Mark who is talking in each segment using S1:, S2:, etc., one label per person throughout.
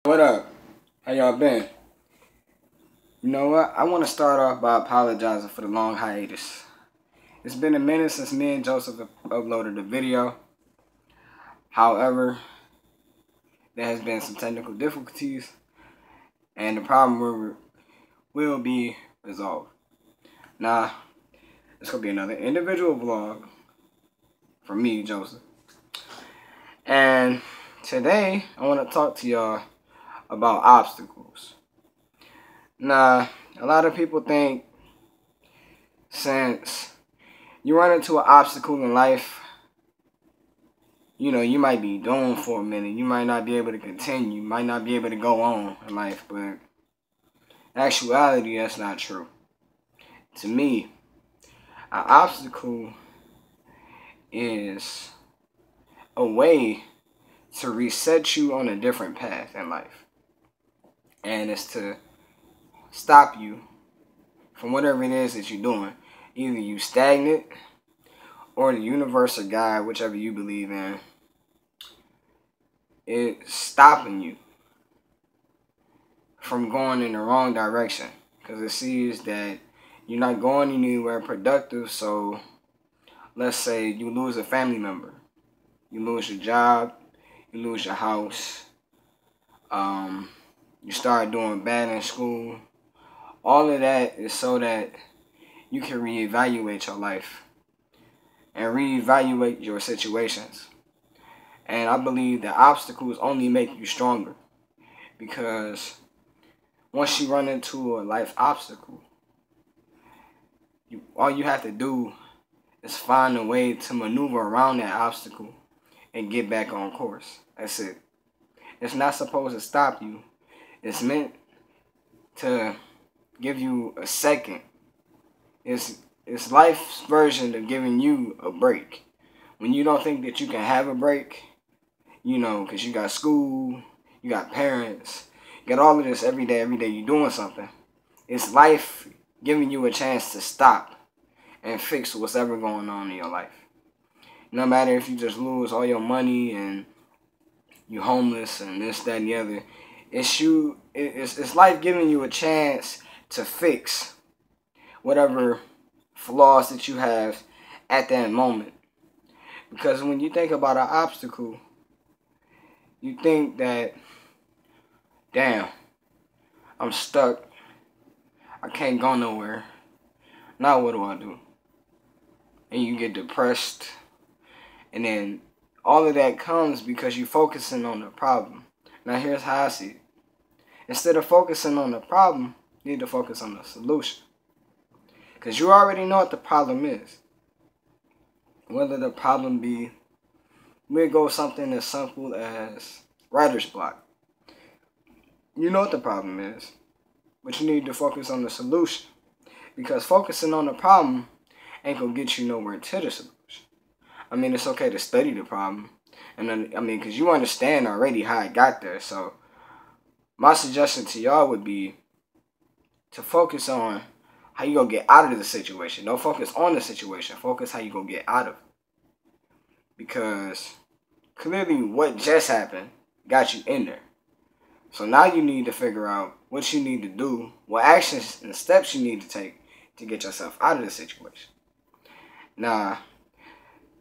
S1: What up? How y'all been? You know what? I want to start off by apologizing for the long hiatus. It's been a minute since me and Joseph have uploaded a video. However, there has been some technical difficulties, and the problem will be resolved. Now, it's going to be another individual vlog from me, Joseph. And today, I want to talk to y'all about obstacles. Now, a lot of people think since you run into an obstacle in life, you might be doomed for a minute. You might not be able to continue. You might not be able to go on in life. But in actuality, that's not true. To me, an obstacle is a way to reset you on a different path in life. And it's to stop you from whatever it is that you're doing. Either you stagnant or the universe or God, whichever you believe in, it's stopping you from going in the wrong direction. Because it sees that you're not going anywhere productive. So let's say you lose a family member. You lose your job. You lose your house. You start doing bad in school. All of that is so that you can reevaluate your life and reevaluate your situations. And I believe that obstacles only make you stronger, because once you run into a life obstacle, all you have to do is find a way to maneuver around that obstacle and get back on course. That's it. It's not supposed to stop you. It's meant to give you a second. It's life's version of giving you a break. When you don't think that you can have a break, because you got school, you got parents, you got all of this every day you're doing something. It's life giving you a chance to stop and fix what's ever going on in your life. No matter if you just lose all your money and you're homeless and this, that, and the other. It's life giving you a chance to fix whatever flaws that you have at that moment. Because when you think about an obstacle, you think that, damn, I'm stuck. I can't go nowhere. Now what do I do? And you get depressed. And then all of that comes because you're focusing on the problem. Now here's how I see it. Instead of focusing on the problem, you need to focus on the solution. Because you already know what the problem is. Whether the problem be, we'll go something as simple as writer's block. You know what the problem is. But you need to focus on the solution. Because focusing on the problem ain't going to get you nowhere to the solution. I mean, it's okay to study the problem. And then, because you understand already how it got there. So my suggestion to y'all would be to focus on how you gonna get out of the situation. Don't focus on the situation. Focus how you gonna get out of it. Because clearly what just happened got you in there. So now you need to figure out what you need to do, what actions and steps you need to take to get yourself out of the situation. Now,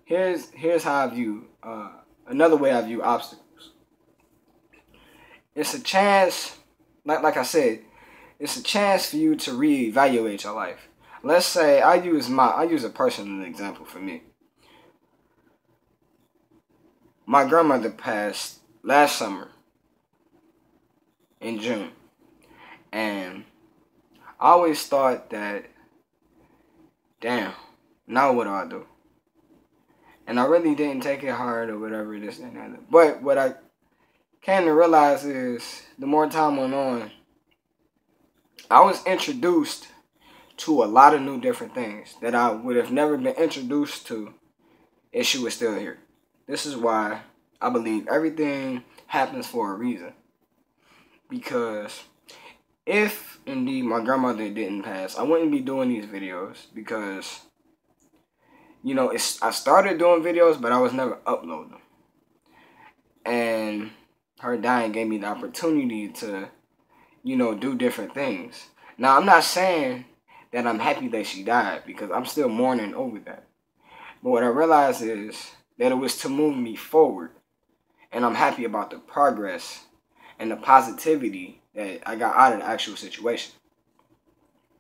S1: here's how I view, another way I view obstacles. It's a chance, like I said, it's a chance for you to reevaluate your life. Let's say I use a personal example for me. My grandmother passed last summer in June. And I always thought that, damn, now what do I do? And I really didn't take it hard or whatever, this and that. But what I came to realize is, the more time went on, I was introduced to a lot of new different things that I would have never been introduced to if she was still here. This is why I believe everything happens for a reason. Because if indeed my grandmother didn't pass, I wouldn't be doing these videos. Because, I started doing videos, but I was never uploading them. And her dying gave me the opportunity to, do different things. Now, I'm not saying that I'm happy that she died, because I'm still mourning over that. But what I realized is that it was to move me forward. And I'm happy about the progress and the positivity that I got out of the actual situation.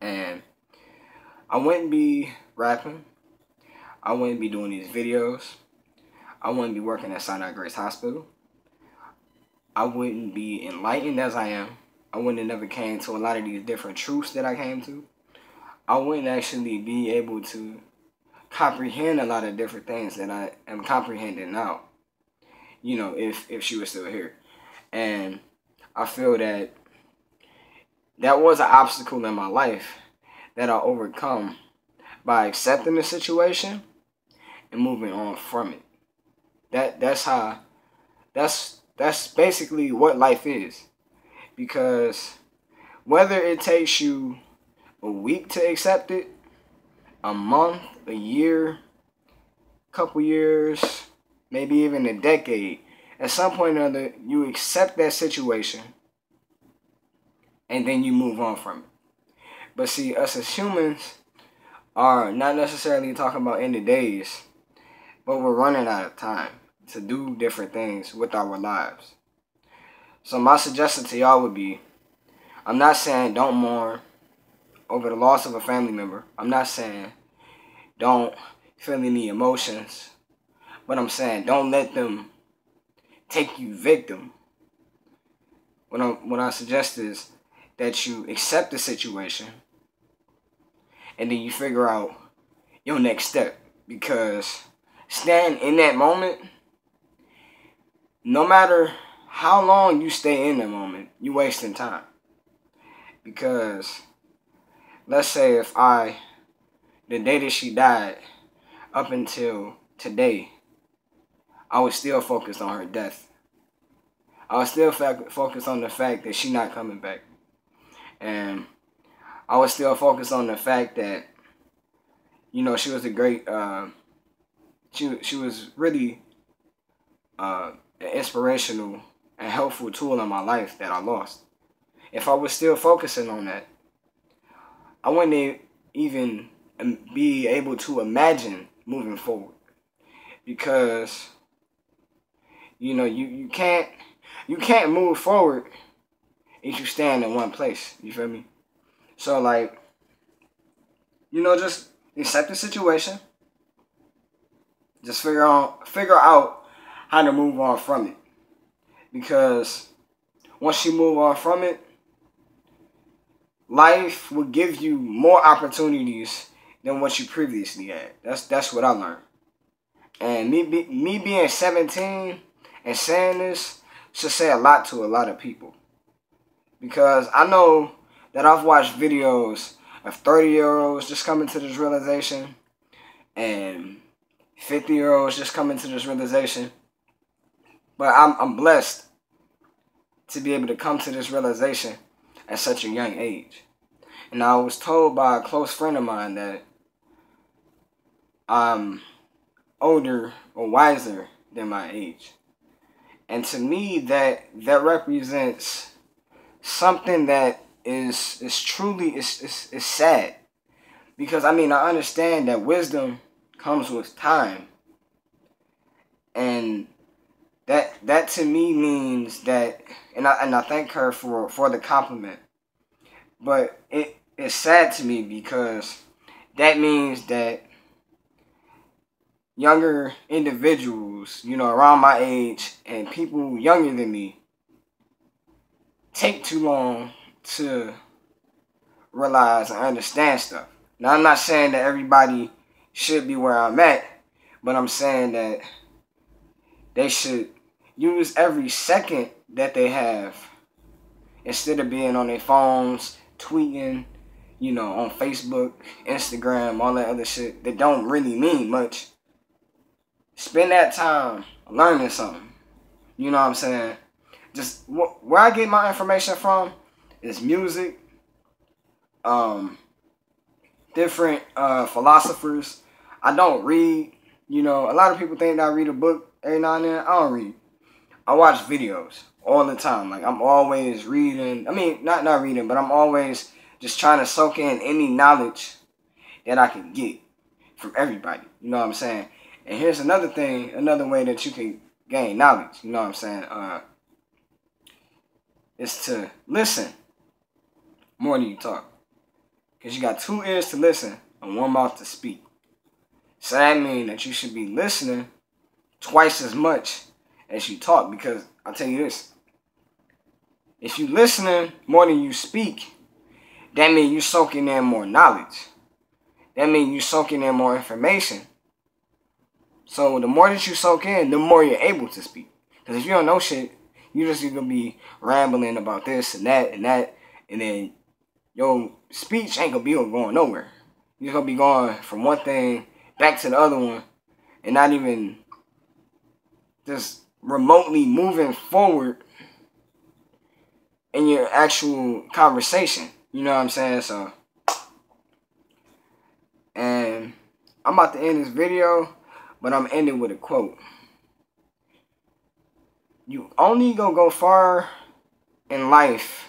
S1: And I wouldn't be rapping. I wouldn't be doing these videos. I wouldn't be working at Sinai Grace Hospital. I wouldn't be enlightened as I am. I wouldn't have never came to a lot of these different truths that I came to. I wouldn't actually be able to comprehend a lot of different things that I am comprehending now, if she was still here. And I feel that was an obstacle in my life that I overcome by accepting the situation and moving on from it. That's basically what life is. Because whether it takes you a week to accept it, a month, a year, couple years, maybe even a decade, at some point or other, you accept that situation and then you move on from it. But see, us as humans are not necessarily talking about end of days, but we're running out of time to do different things with our lives. So my suggestion to y'all would be, I'm not saying don't mourn over the loss of a family member. I'm not saying don't feel any emotions. But I'm saying don't let them take you victim. What I suggest is that you accept the situation and then you figure out your next step. Because staying in that moment, no matter how long you stay in that moment, you're wasting time. Because let's say if the day that she died, up until today, I was still focused on her death. I was still focused on the fact that she's not coming back. And I was still focused on the fact that, she was a great, she was really an inspirational and helpful tool in my life that I lost. If I was still focusing on that, I wouldn't even be able to imagine moving forward. Because, you can't move forward if you stand in one place. You feel me? So, just accept the situation. Just figure out how to move on from it. Because once you move on from it, life will give you more opportunities than what you previously had. That's what I learned. And me being 17 and saying this should say a lot to a lot of people. Because I know that I've watched videos of 30-year-olds just coming to this realization and 50-year-olds just coming to this realization. But I'm blessed to be able to come to this realization at such a young age. And I was told by a close friend of mine that I'm older or wiser than my age. And to me, that represents something that is truly sad. Because, I understand that wisdom comes with time. And that to me means that, and I thank her for the compliment. But it's sad to me because that means that younger individuals, around my age and people younger than me take too long to realize and understand stuff. Now, I'm not saying that everybody should be where I'm at, but I'm saying that they should use every second that they have instead of being on their phones, tweeting, on Facebook, Instagram, all that other shit that don't really mean much. Spend that time learning something. You know what I'm saying? Just where I get my information from is music, different philosophers. I don't read. A lot of people think that I read a book every now and then. I don't read. I watch videos all the time. Like, I'm always reading. I mean, not reading, but I'm always just trying to soak in any knowledge that I can get from everybody. You know what I'm saying? And here's another thing, another way that you can gain knowledge. You know what I'm saying? Is to listen more than you talk. Because you got 2 ears to listen and 1 mouth to speak. So that means that you should be listening twice as much as you talk. Because I'll tell you this. If you listening more than you speak, that means you soaking in more knowledge. That means you soaking in more information. So the more that you soak in, the more you're able to speak. Because if you don't know shit, you just gonna be rambling about this and that, and then your speech ain't gonna be going nowhere. You're gonna be going from one thing back to the other one, and not even just remotely moving forward in your actual conversation. You know what I'm saying? So, and I'm about to end this video, but I'm ending with a quote. You only gonna go far in life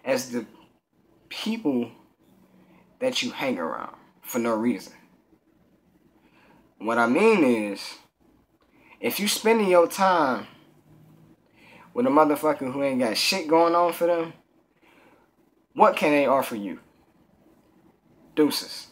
S1: as the people that you hang around for no reason. What I mean is, if you spending your time with a motherfucker who ain't got shit going on for them, what can they offer you? Deuces.